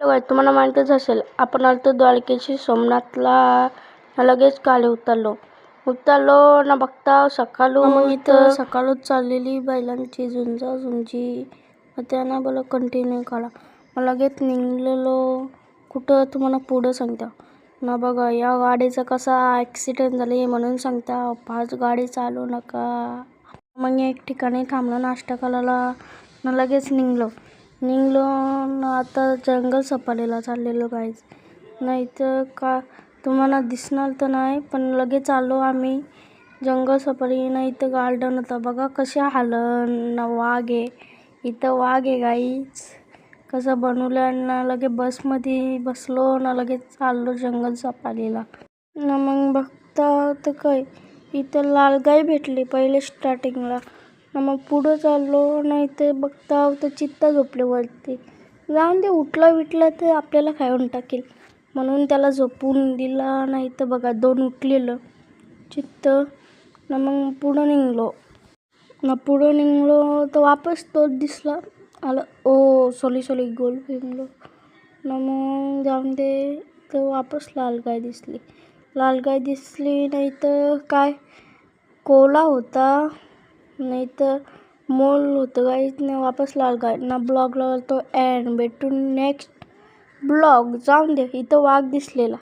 तुम्हाला माहीतच असेल, आपण आलतो द्वारकेशी सोमनाथला. लगेच खाली उतरलो ना बघता सकाळू. मग इथं सकाळच चाललेली बैलांची झुंजी. मग त्यांना बोला कंटिन्यू काढा. मग लगेच निघलेलो. कुठं तुम्हाला पुढं सांगता ना बघा, या गाडीचा कसा ॲक्सिडेंट झाले म्हणून सांगता, फास्ट गाडी चालू नका. मग एक ठिकाणी थांबलो नाश्ता करायला ना लगेच निघलो ना आता जंगल सफारीला चाललेलो गाईज. नाही तर का तुम्हाला दिसणार तर नाही, पण लगेच आलो आम्ही जंगल सफारी. नाही इथं गार्डन होतं बघा, कशा ना वाघ आहे इथं, वाघ आहे गाईज. कसं बनवलं ना, लगे बसमध्ये बसलो ना लगेच चाललो जंगल सफारीला ना. मग बघता तर काय, इथं लाल गाय भेटली पहिले स्टार्टिंगला ना. मग पुढं चाललो ना, इथं बघता तर चित्ता झोपले वरती. जाऊन ते उठला तर आपल्याला खाऊन टाकेल म्हणून त्याला झोपून दिला. नाही तर बघा 2 उठलेलं चित्त ना. मग पुढं निघलो तर वापस तोच दिसला आलं. सॉरी गोल फिरलो ना. मग जाऊन दे तर वापस लाल गाय दिसली. नाही तर काय कोला होता, नाही तर मोल होतं गाईच नाही. वापस लाल गाय ना. ब्लॉग तो एंड भेटून नेक्स्ट ब्लॉग. जाऊन दे इथं वाघ दिसलेला.